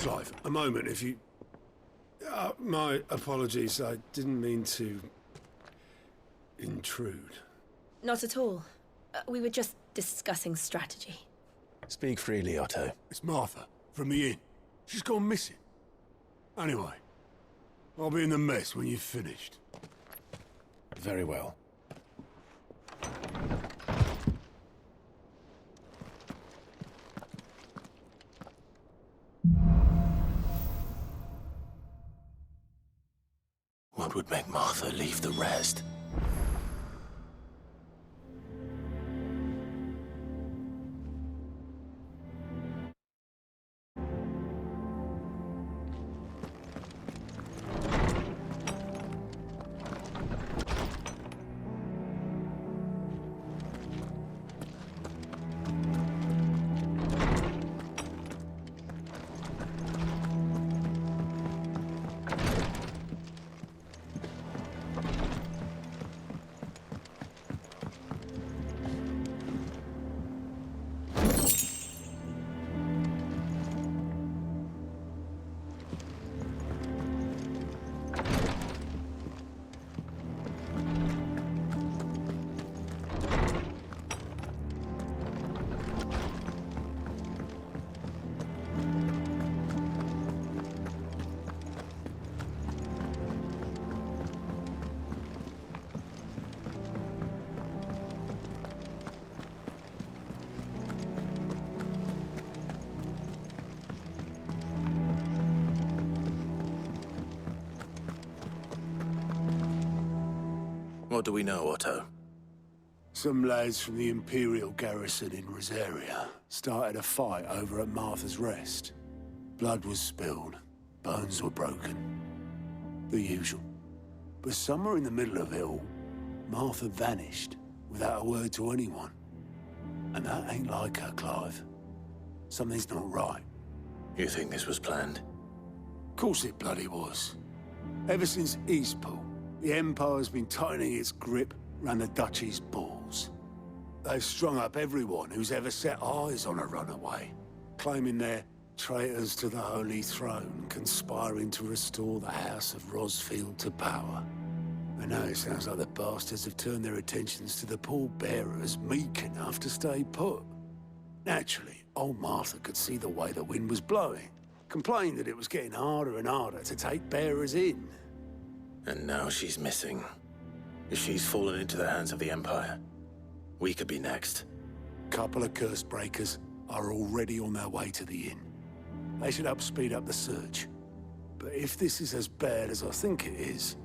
Clive, a moment, if you... my apologies, I didn't mean to... intrude. Not at all. We were just discussing strategy. Speak freely, Otto. It's Martha, from the inn. She's gone missing. Anyway, I'll be in the mess when you've finished. Very well. What would make Martha leave the rest? What do we know, Otto? Some lads from the Imperial garrison in Rosaria started a fight over at Martha's Rest. Blood was spilled, bones were broken. The usual. But somewhere in the middle of it all, Martha vanished without a word to anyone. And that ain't like her, Clive. Something's not right. You think this was planned? Of course it bloody was. Ever since Eastpool, the Empire's been tightening its grip round the Duchy's balls. They've strung up everyone who's ever set eyes on a runaway, claiming they're traitors to the Holy Throne, conspiring to restore the House of Rosfield to power. And now it sounds like the bastards have turned their attentions to the pallbearers meek enough to stay put. Naturally, old Martha could see the way the wind was blowing, complained that it was getting harder and harder to take bearers in. And now she's missing. If she's fallen into the hands of the Empire, we could be next. Couple of curse breakers are already on their way to the inn. They should help speed up the search. But if this is as bad as I think it is,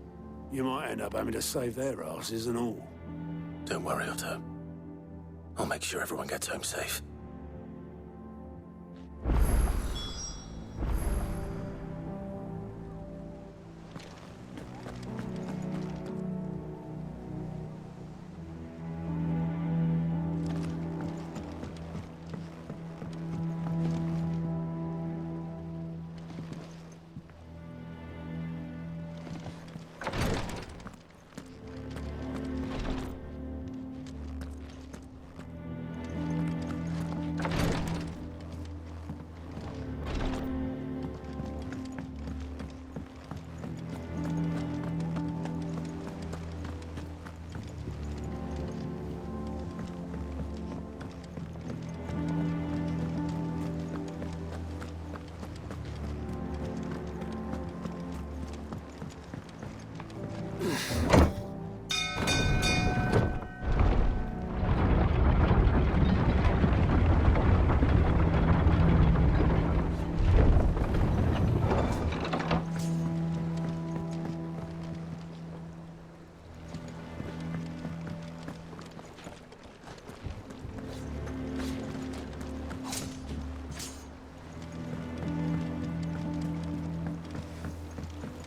you might end up having to save their asses and all. Don't worry, Otto. I'll make sure everyone gets home safe.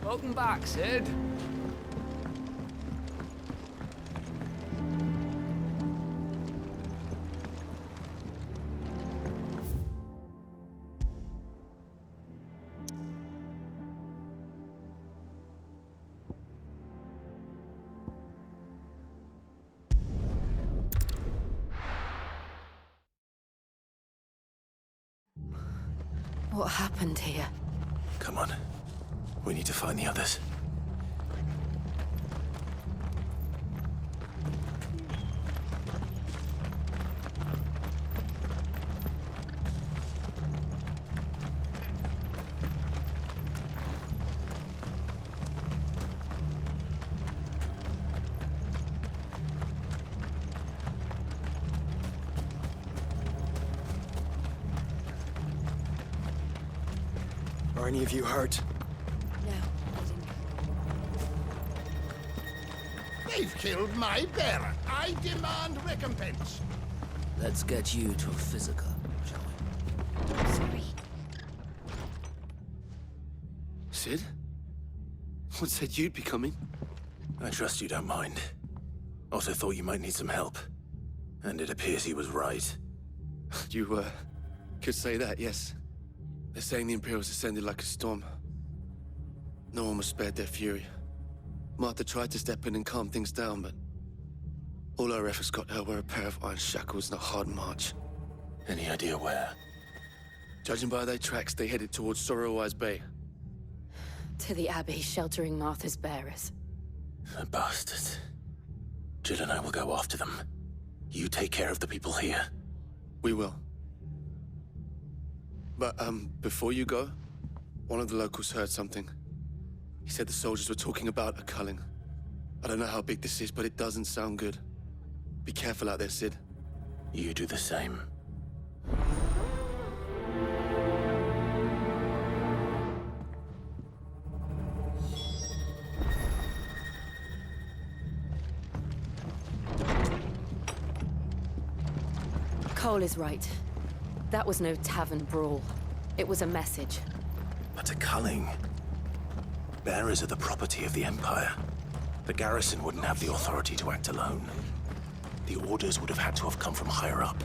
Welcome back, Sid. What happened here? Come on. We need to find the others. Are any of you hurt? No, They've killed my bearer. I demand recompense. Let's get you to a physical, shall we? sorry. Sid? What said you'd be coming? I trust you don't mind. Also thought you might need some help. And it appears he was right. You, could say that, yes. They're saying the Imperials ascended like a storm. No one was spared their fury. Martha tried to step in and calm things down, but all our efforts got her were a pair of iron shackles and a hard march. Any idea where? Judging by their tracks, they headed towards Sorrowwise Bay. To the Abbey sheltering Martha's bearers. The bastards. Jill and I will go after them. You take care of the people here. We will. But, before you go, one of the locals heard something. He said the soldiers were talking about a culling. I don't know how big this is, but it doesn't sound good. Be careful out there, Sid. You do the same. Cole is right. That was no tavern brawl. It was a message. But a culling. Bearers are the property of the Empire. The garrison wouldn't have the authority to act alone. The orders would have had to have come from higher up.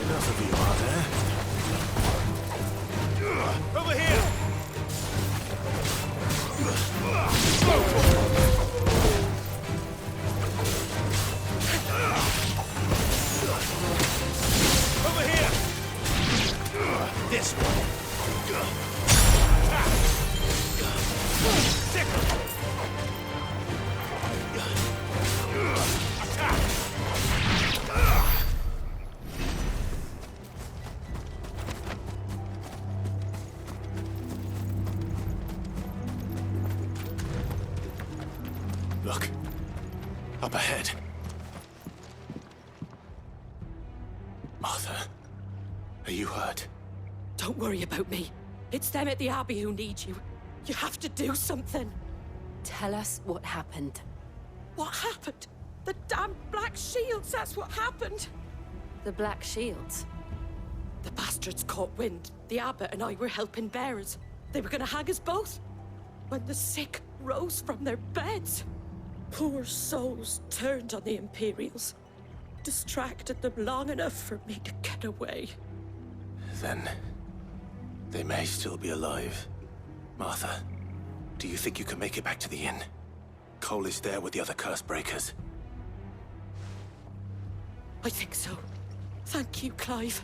Enough of you, are there? Over here! Over here! This one. Look. Up ahead. Martha. Are you hurt? Don't worry about me. It's them at the Abbey who need you. You have to do something. Tell us what happened. What happened? The damn Black Shields, that's what happened. The Black Shields. The bastards caught wind. The Abbot and I were helping bearers. They were gonna hang us both. When the sick rose from their beds. Poor souls turned on the Imperials. Distracted them long enough for me to get away. Then... they may still be alive. Martha, do you think you can make it back to the inn? Cole is there with the other curse breakers. I think so. Thank you, Clive.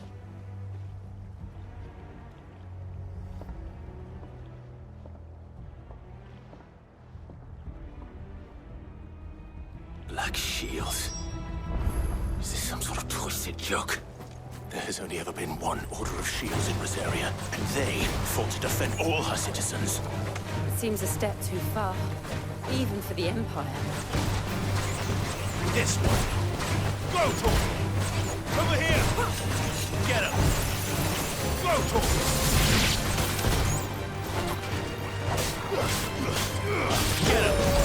Black Shields. Is this some sort of twisted joke? There has only ever been one Order of Shields in Rosaria, and they fought to defend all her citizens. It seems a step too far, even for the Empire. This one. Go, Tor! Over here! Get him! Go, Tor! Get him!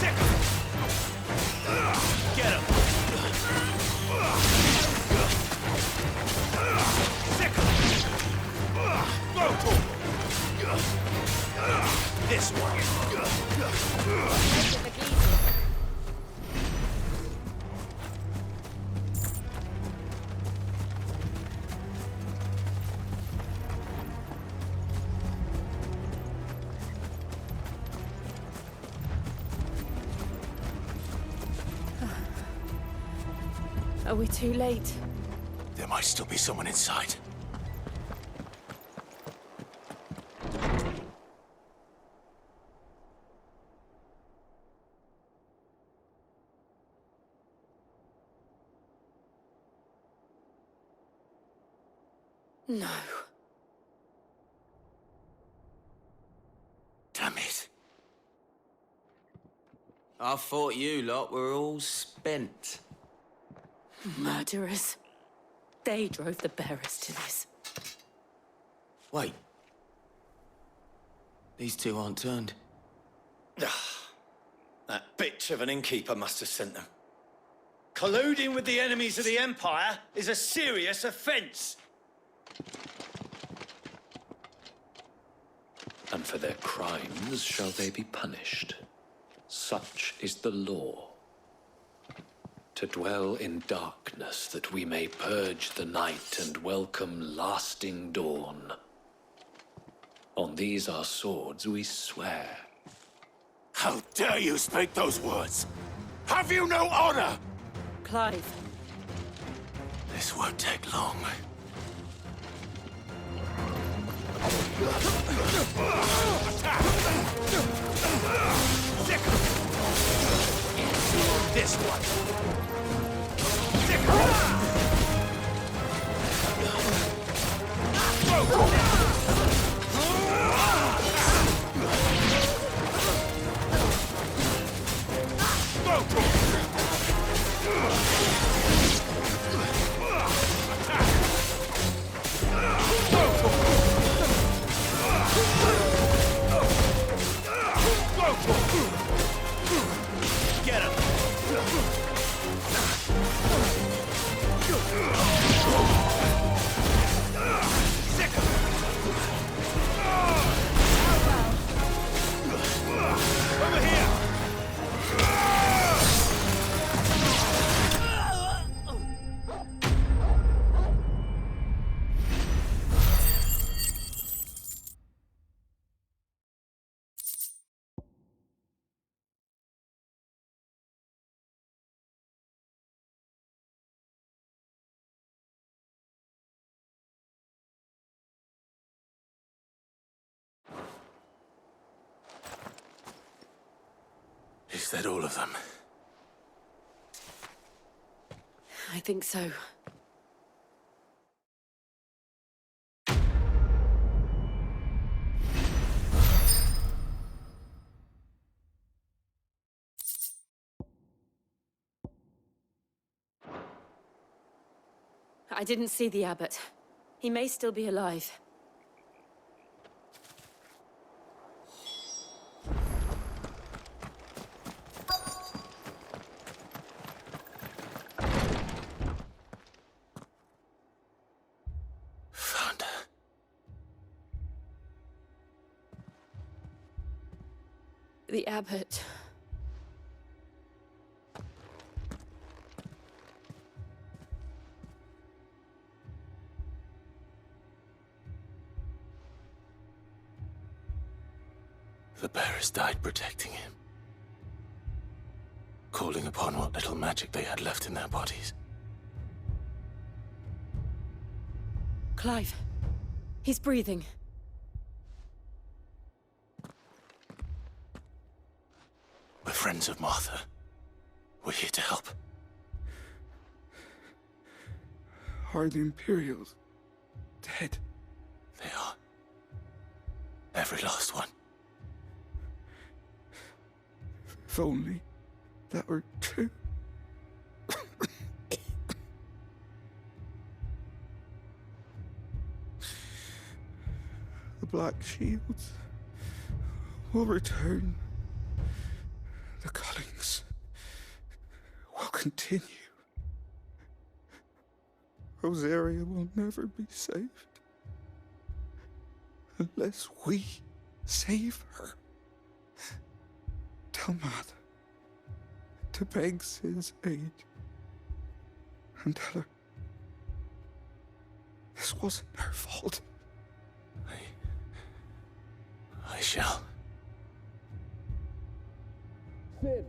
Sick! Get him! Sick! Go to him! This one! Are we too late? There might still be someone inside. No. Damn it. I thought you lot were all spent. Murderers. They drove the bearers to this. Wait. These two aren't turned. That bitch of an innkeeper must have sent them. Colluding with the enemies of the Empire is a serious offense. And for their crimes shall they be punished. Such is the law. To dwell in darkness that we may purge the night and welcome lasting dawn. On these our swords we swear. How dare you speak those words? Have you no honor? Clive. This won't take long. This one! Get him! Over here! Is that all of them? I think so. I didn't see the abbot. He may still be alive. Found her. The abbot. The bearers died protecting him. Calling upon what little magic they had left in their bodies. Clive. He's breathing. We're friends of Martha. We're here to help. Are the Imperials dead? They are. Every last one. If only that were true. The Black Shields will return. The Cullings will continue. Rosaria will never be saved unless we save her. Tell Matt to beg Sid's aid and tell her this wasn't her fault. I shall. Sid!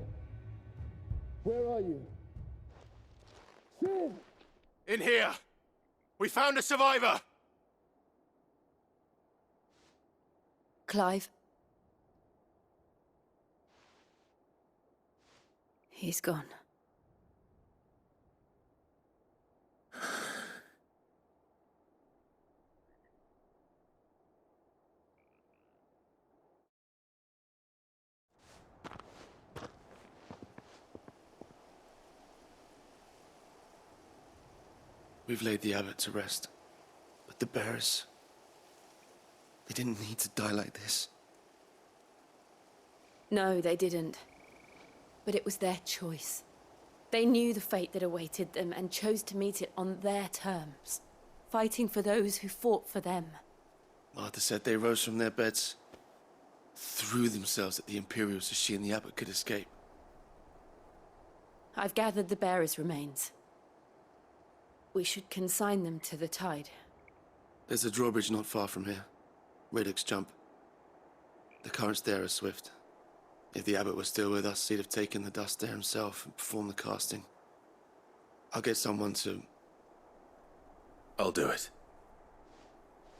Where are you? Sid! In here! We found a survivor! Clive? He's gone. We've laid the abbot to rest. But the bearers... they didn't need to die like this. No, they didn't. But it was their choice. They knew the fate that awaited them and chose to meet it on their terms, fighting for those who fought for them. Martha said they rose from their beds, threw themselves at the Imperials so she and the abbot could escape. I've gathered the bearers' remains. We should consign them to the tide. There's a drawbridge not far from here. Radix jump. The currents there are swift. If the abbot was still with us, he'd have taken the dust there himself and performed the casting. I'll get someone to... I'll do it.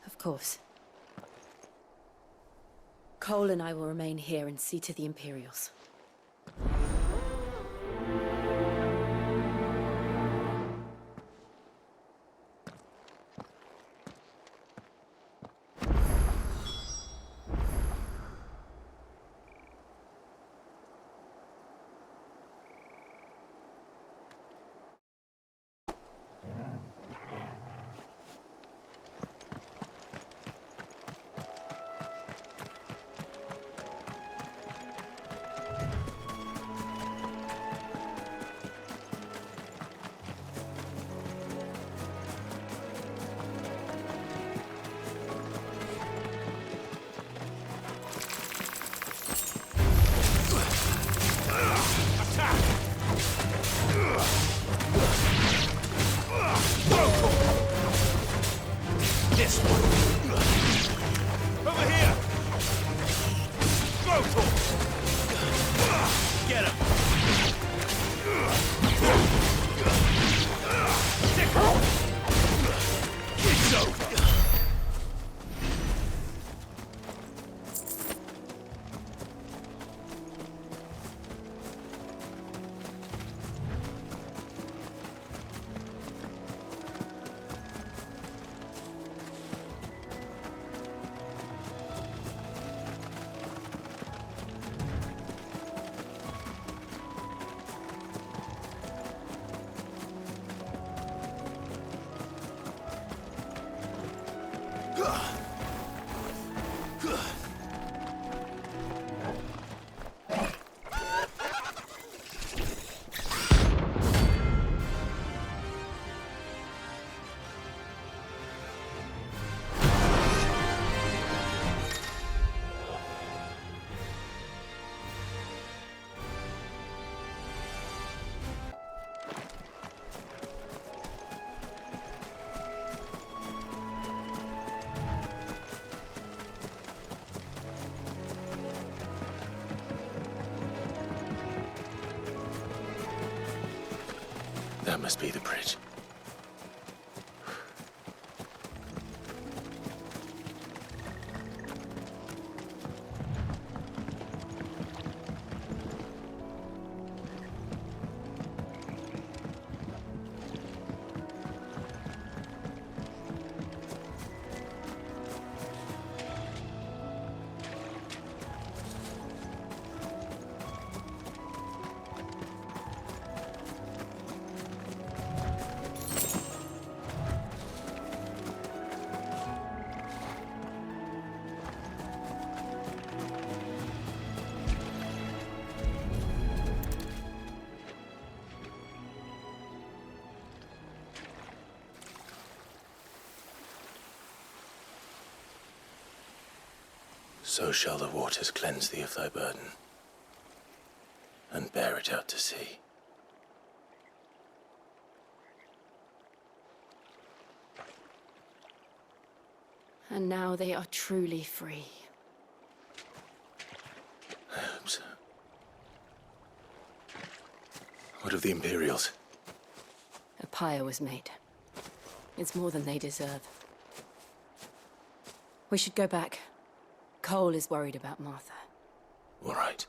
Of course. Cole and I will remain here and see to the Imperials. This one. Over here. Go for it. Get him. Stick her. It's over. That must be the bridge. So shall the waters cleanse thee of thy burden, and bear it out to sea. And now they are truly free. I hope so. What of the Imperials? A pyre was made. It's more than they deserve. We should go back. Cole is worried about Martha. All right.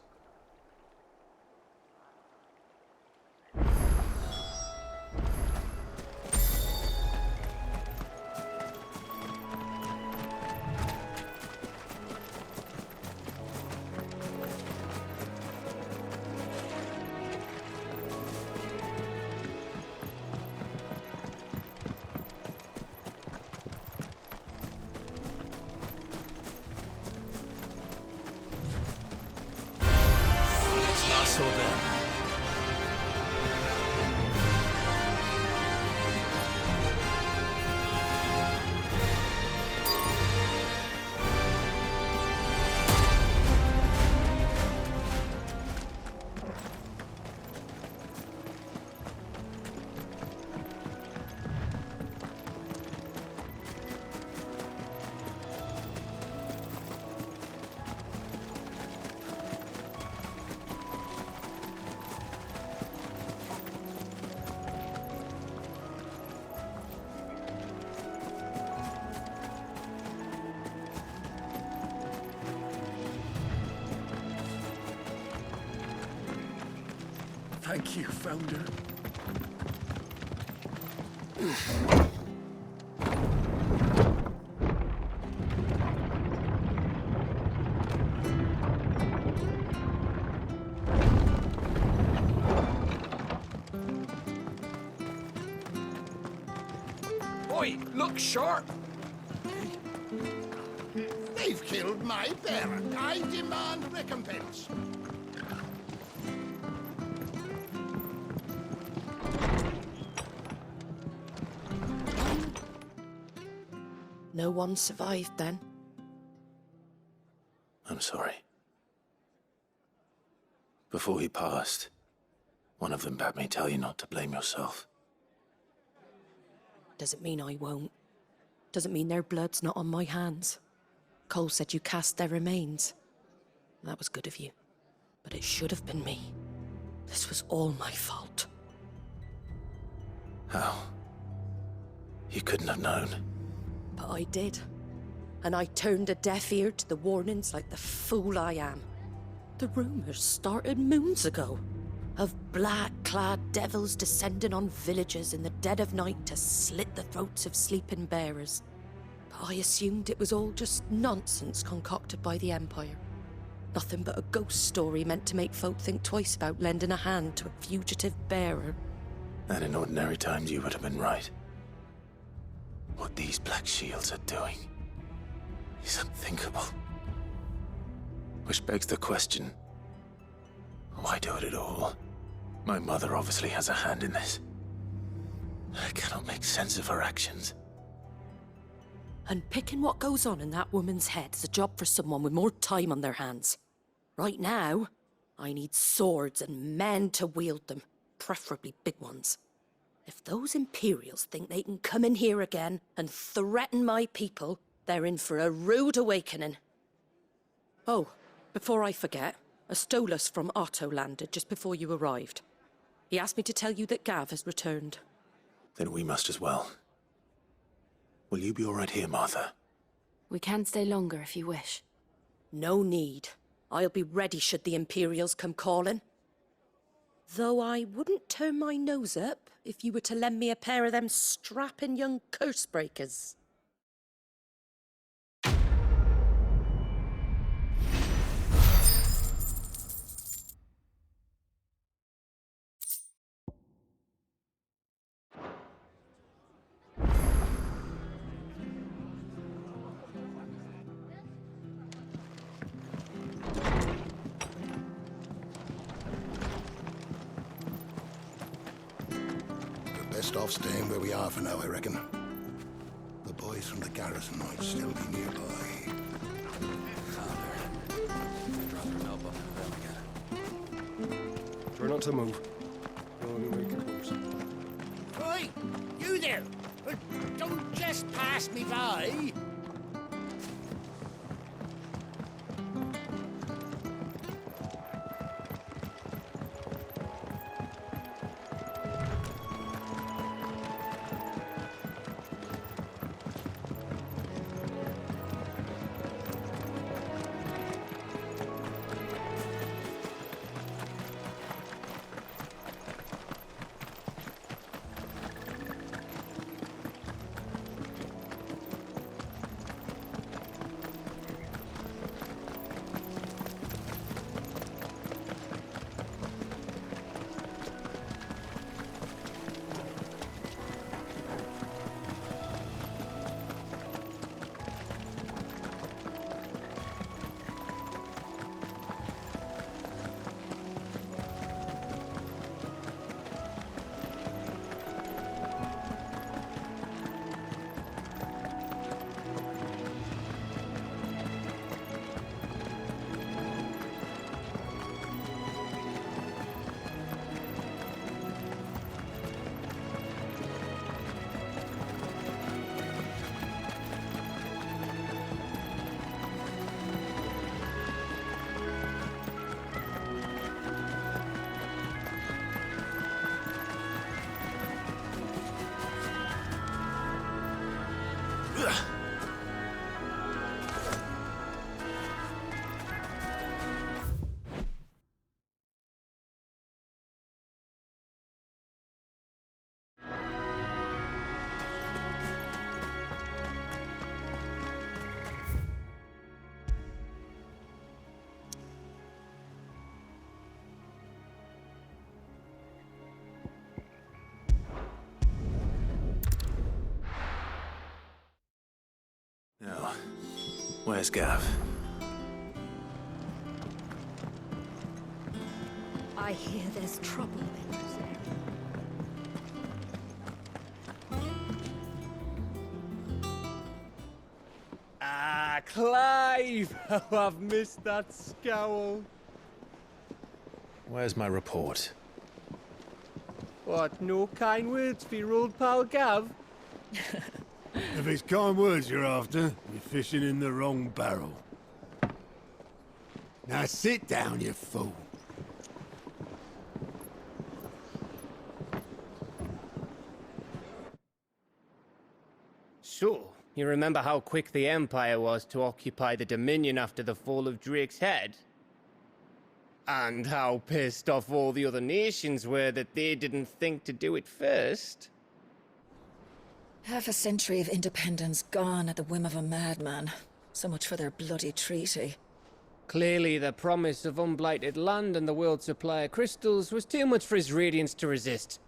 Lasso them. Thank you, Founder. Oi, look sharp! They've killed my parent. I demand recompense. No one survived then. I'm sorry. Before he passed, one of them bade me tell you not to blame yourself. Doesn't mean I won't. Doesn't mean their blood's not on my hands. Cole said you cast their remains. That was good of you. But it should have been me. This was all my fault. How? You couldn't have known. But I did. And I turned a deaf ear to the warnings like the fool I am. The rumours started moons ago. Of black-clad devils descending on villages in the dead of night to slit the throats of sleeping bearers. But I assumed it was all just nonsense concocted by the Empire. Nothing but a ghost story meant to make folk think twice about lending a hand to a fugitive bearer. And in ordinary times you would have been right. What these Black Shields are doing is unthinkable. Which begs the question, why do it at all? My mother obviously has a hand in this. I cannot make sense of her actions. And picking what goes on in that woman's head is a job for someone with more time on their hands. Right now, I need swords and men to wield them, preferably big ones. If those Imperials think they can come in here again and threaten my people, they're in for a rude awakening. Oh, before I forget, a Stolas from Otto landed just before you arrived. He asked me to tell you that Gav has returned. Then we must as well. Will you be all right here, Martha? We can stay longer if you wish. No need. I'll be ready should the Imperials come calling. Though I wouldn't turn my nose up if you were to lend me a pair of them strapping young curse breakers. Best off staying where we are for now, I reckon. The boys from the garrison might still be nearby. Father, Try not to move. You'll only make it worse. Oi! You there! Don't just pass me by! Now, where's Gav? I hear there's trouble, Benjamin. Ah, Clive! Oh, I've missed that scowl. Where's my report? What, no kind words for your old pal Gav? If it's kind words you're after, you're fishing in the wrong barrel. Now sit down, you fool. So, you remember how quick the Empire was to occupy the Dominion after the fall of Drake's head? And how pissed off all the other nations were that they didn't think to do it first? Half a century of independence gone at the whim of a madman. So much for their bloody treaty. Clearly, the promise of unblighted land and the world's supply of crystals was too much for his radiance to resist.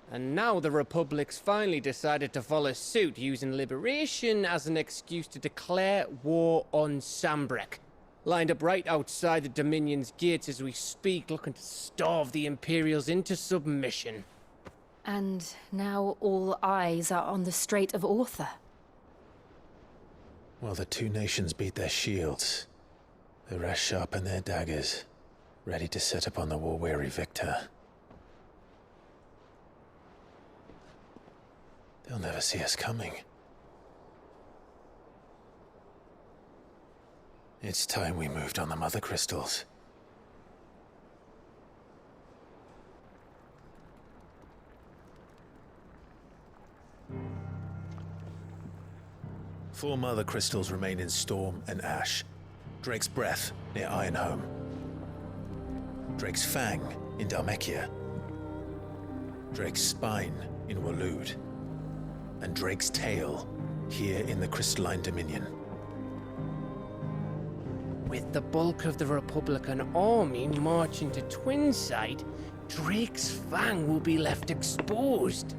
And now the Republic's finally decided to follow suit, using liberation as an excuse to declare war on Sambrek. Lined up right outside the Dominion's gates as we speak, looking to starve the Imperials into submission. And now all eyes are on the Strait of Author. Well, the two nations beat their shields. The rest sharpen their daggers, ready to set upon the war-weary victor. They'll never see us coming. It's time we moved on the Mother Crystals. Four Mother Crystals remain in Storm and Ash. Drake's Breath near Ironhome. Drake's Fang in Dhalmekia. Drake's Spine in Waloed. And Drake's Tail here in the Crystalline Dominion. With the bulk of the Republican army marching to Twinside, Drake's Fang will be left exposed.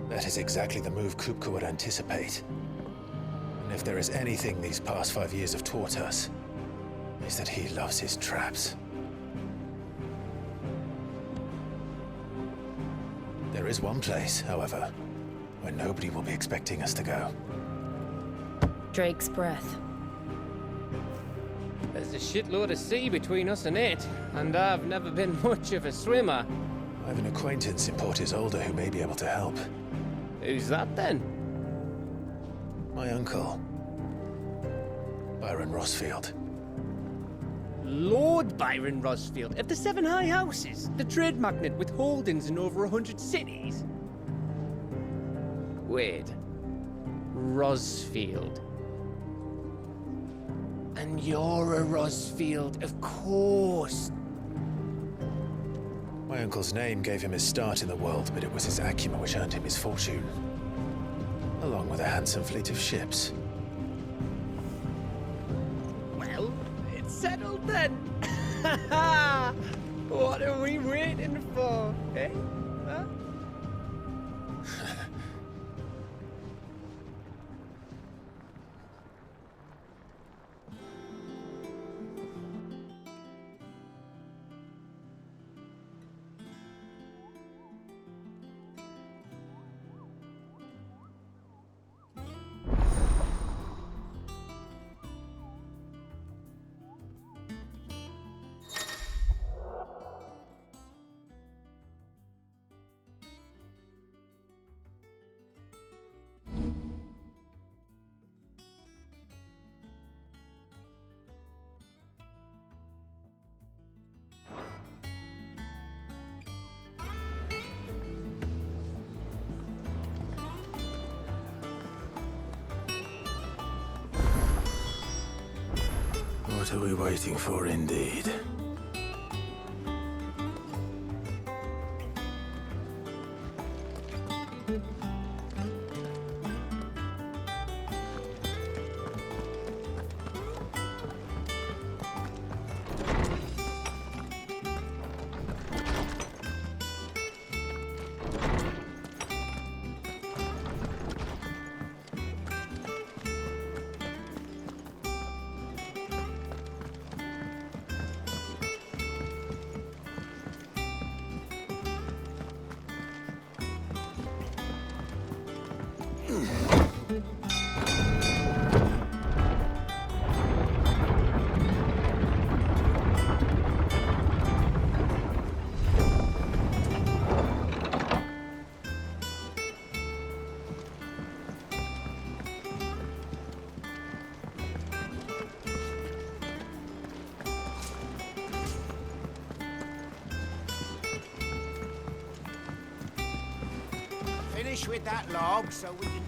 That is exactly the move Kupka would anticipate. And if there is anything these past 5 years have taught us, is that he loves his traps. There is one place, however, where nobody will be expecting us to go. Drake's Breath. There's a shitload of sea between us and it, and I've never been much of a swimmer. I have an acquaintance in Port Isolde who may be able to help. Who's that then? My uncle, Byron Rosfield. Lord Byron Rosfield of the Seven High Houses, the trade magnate with holdings in over 100 cities. Wait, Rosfield. And you're a Rosfield, of course. My uncle's name gave him his start in the world, but it was his acumen which earned him his fortune, along with a handsome fleet of ships. Well, it's settled then. What are we waiting for, eh? Huh? What are we waiting for, indeed? Finish with that log so we can